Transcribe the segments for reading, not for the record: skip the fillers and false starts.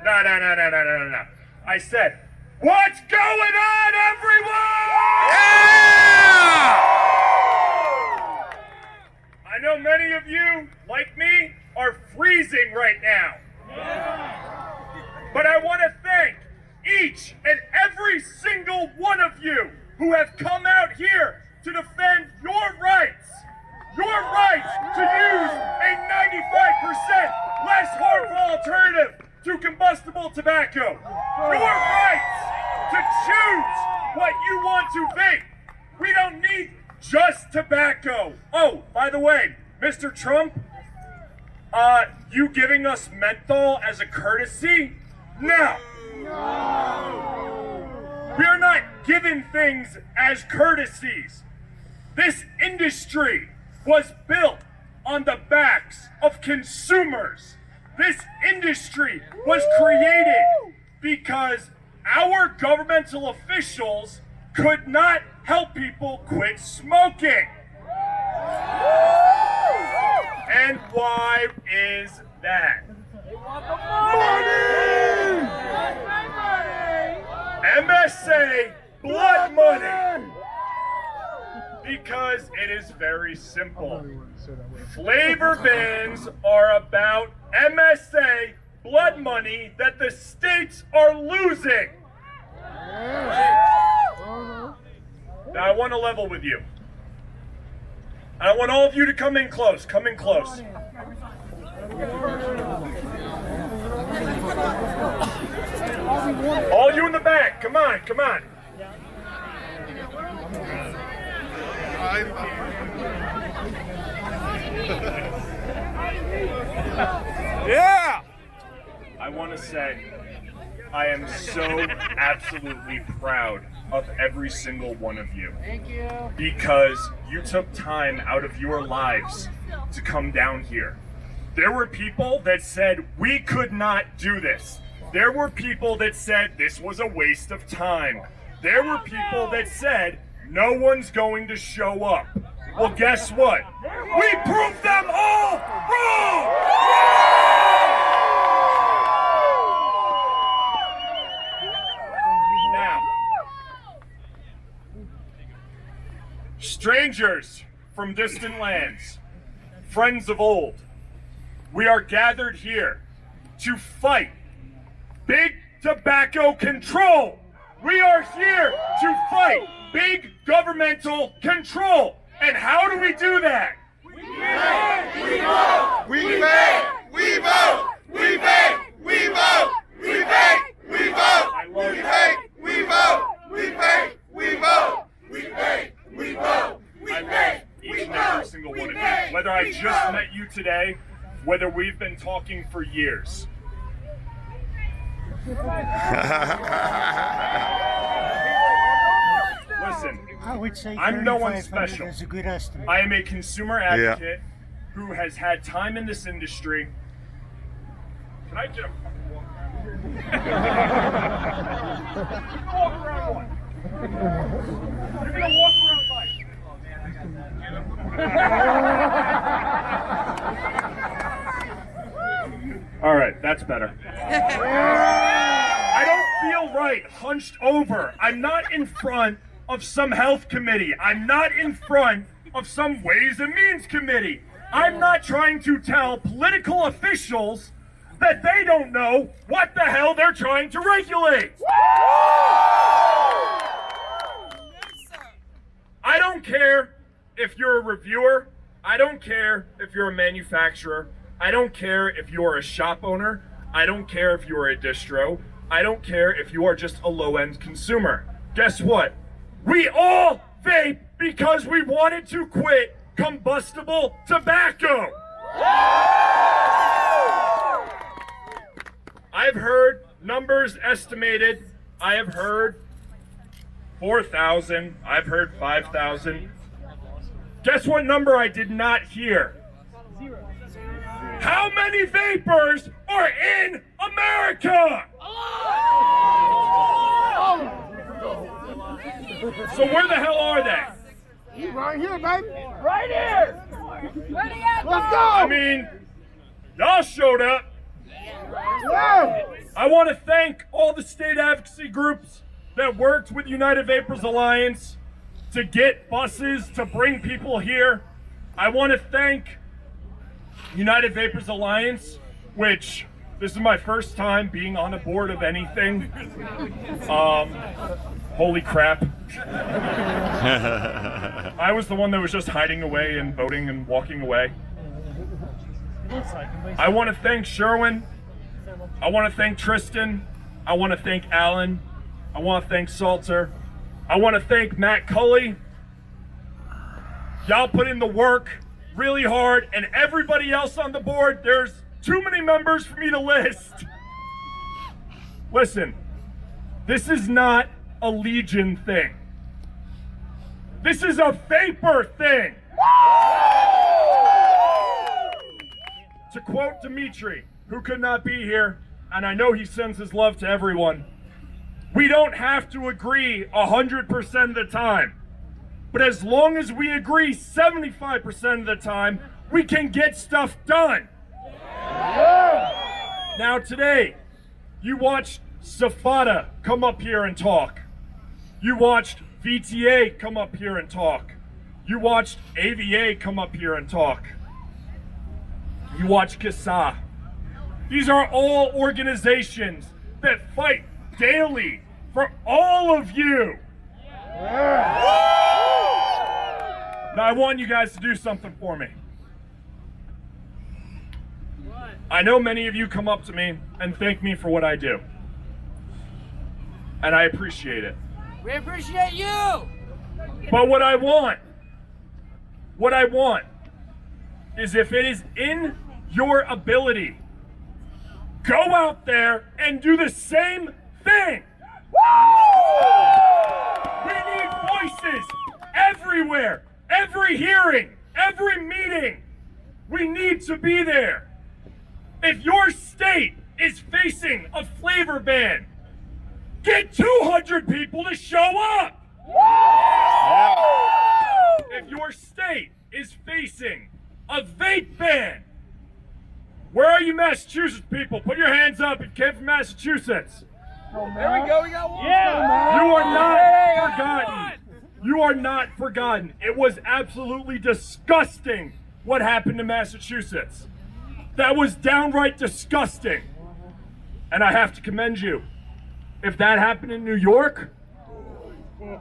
No. I said, what's going on, everyone? Yeah! I know many of you, like me, are freezing right now. But I want to thank each and every single one of you who have come out here to defend your rights to use a 95% less harmful alternative to combustible tobacco. Your rights to choose what you want to vape. We don't need just tobacco. Oh, by the way, Mr. Trump, you giving us menthol as a courtesy? No. We are not given things as courtesies. This industry was built on the backs of consumers. This industry was created because our governmental officials could not help people quit smoking. And why is that? MSA, blood money. Because it is very simple. Flavor bans are about MSA, blood money that the states are losing. Now I want to level with you. I want all of you to come in close. Come in close. All you in the back, come on. Yeah! I want to say I am so absolutely proud of every single one of you. Thank you. Because you took time out of your lives to come down here. There were people that said we could not do this. There were people that said this was a waste of time. There were people that said no one's going to show up. Well, guess what? We proved them all wrong! Now, strangers from distant lands, friends of old, we are gathered here to fight big tobacco control. We are here to fight big governmental control. And how do we do that? We vote! We vote! We vote! We vote! We vote! We vote! We vote! I love We that. vote! We vote! We vote! We vote! We vote! We vote! I love each and every single one of you. Whether I just met you today, whether we've been talking for years. Listen, I would say I'm no one 3,500 special. is a good estimate. I am a consumer advocate who has had time in this industry. Can I get a fucking walk around one? You're gonna walk around Mike. All right, that's better. I don't feel right hunched over. I'm not in front of some health committee. I'm not in front of some Ways and Means committee. I'm not trying to tell political officials that they don't know what the hell they're trying to regulate. I don't care if you're a reviewer. I don't care if you're a manufacturer. I don't care if you're a shop owner. I don't care if you're a distro. I don't care if you are just a low-end consumer. Guess what? We all vape because we wanted to quit combustible tobacco. I've heard numbers estimated. I have heard 4,000. I've heard 5,000. Guess what number I did not hear? How many vapors are in America? So where the hell are they? Right here, baby. Right here! Where they at, Let's dog? go! I mean, y'all showed up. I want to thank all the state advocacy groups that worked with United Vapors Alliance to get buses to bring people here. I want to thank United Vapors Alliance, which this is my first time being on a board of anything. Holy crap. I was the one that was just hiding away and voting and walking away. I want to thank Sherwin. I want to thank Tristan. I want to thank Alan. I want to thank Salter. I want to thank Matt Cully. Y'all put in the work really hard, and everybody else on the board, there's too many members for me to list. Listen, this is not a Legion thing. This is a Vapor thing. To quote Dimitri, who could not be here, and I know he sends his love to everyone, we don't have to agree 100% of the time. But as long as we agree 75% of the time, we can get stuff done. Now today, you watched Safada come up here and talk. You watched VTA come up here and talk. You watched AVA come up here and talk. You watched CASA. These are all organizations that fight daily for all of you. Now I want you guys to do something for me. I know many of you come up to me and thank me for what I do. And I appreciate it. We appreciate you! But what I want is if it is in your ability, go out there and do the same thing. We need voices everywhere, every hearing, every meeting. We need to be there. If your state is facing a flavor ban, get 200 people to show up. If your state is facing a vape ban, where are you Massachusetts people? Put your hands up if you came from Massachusetts. There we go, we got one. Yeah. You are not forgotten. You are not forgotten. It was absolutely disgusting what happened to Massachusetts. That was downright disgusting. And I have to commend you. If that happened in New York, You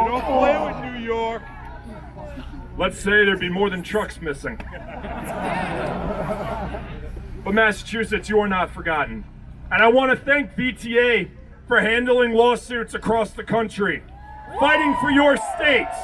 don't play with New York. let's say there'd be more than trucks missing. But Massachusetts, you are not forgotten. And I want to thank VTA for handling lawsuits across the country, fighting for your states.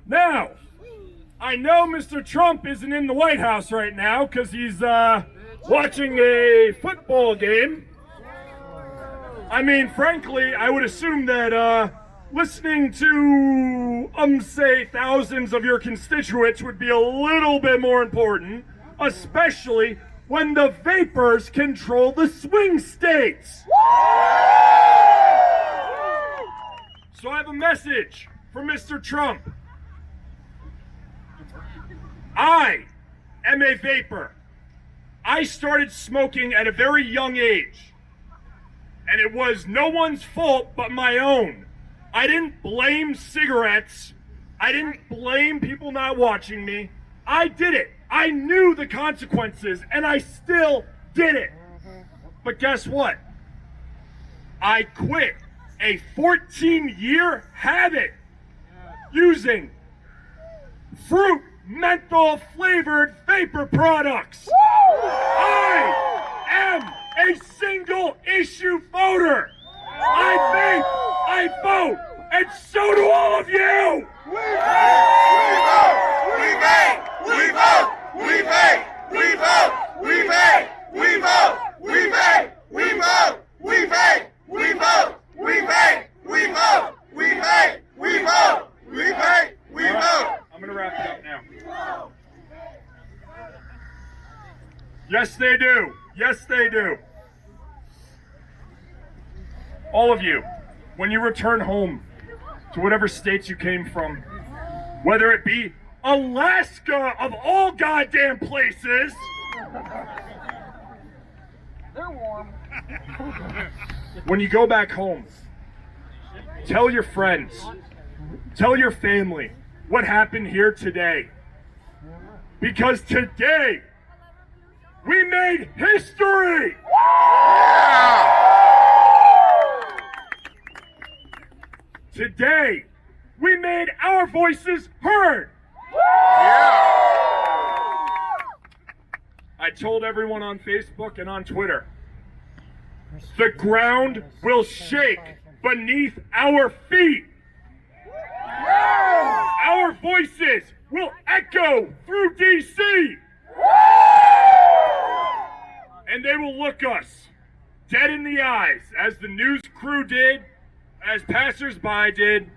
Now, I know Mr. Trump isn't in the White House right now because he's watching a football game. I mean, frankly, I would assume that listening to, say, thousands of your constituents would be a little bit more important, especially when the vapors control the swing states. So I have a message for Mr. Trump. I am a vapor. I started smoking at a very young age. And it was no one's fault but my own. I didn't blame cigarettes. I didn't blame people not watching me. I did it. I knew the consequences, and I still did it. But guess what? I quit a 14-year habit using fruit menthol flavored vapor products. I am a single issue voter. I vape, I vote, and so do all of you. We vote! We vape! We vote! We vape! We vote! We vape! We vote! We vape! We vote! We vape! We vote! We vape! We vote! We vape! We vote! We vape! We vote! I'm gonna wrap it up now. Yes, they do. Yes, they do. All of you, when you return home to whatever states you came from, whether it be Alaska, of all goddamn places. They're warm. When you go back home, tell your friends, tell your family what happened here today. Because today, we made history! Today, we made our voices heard! I told everyone on Facebook and on Twitter, the ground will shake beneath our feet. Our voices will echo through DC. And they will look us dead in the eyes, as the news crew did, as passersby did,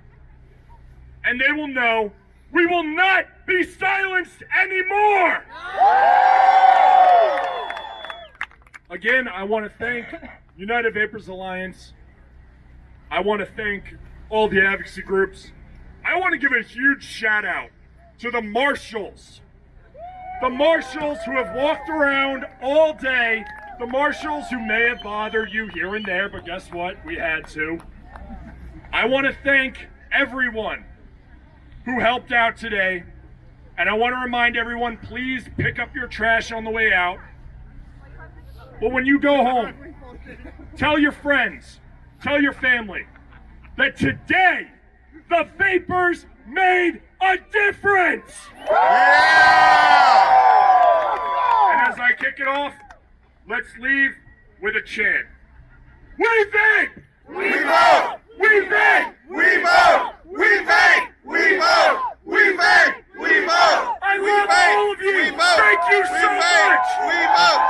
and they will know we will not be silenced anymore. Again, I want to thank United Vapors Alliance. I want to thank all the advocacy groups. I want to give a huge shout out to the marshals. The marshals who have walked around all day. The marshals who may have bothered you here and there, but guess what? We had to. I want to thank everyone who helped out today. And I want to remind everyone, please pick up your trash on the way out. But when you go home, tell your friends, tell your family that today the Vapors made a difference! And as I kick it off, let's leave with a chant. We vape! We vote! We vape! We vote! We vape! We vote! We vape! We vote! I love all of you! We vote! Thank you so much! We vote!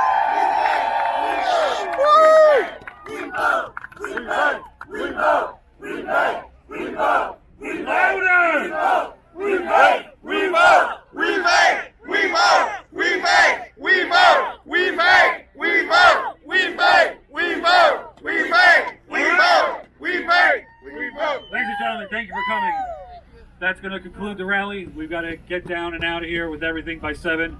We vote! We vote! We vote! We vote! We vote! Louder! We vape! We vote! We vape! We vote! We vape! We vote! We vape! We vote! We vape! We vote! We vape! We vote! We vape! We vote! Ladies and gentlemen, thank you for coming. That's going to conclude the rally. We've got to get down and out of here with everything by 7.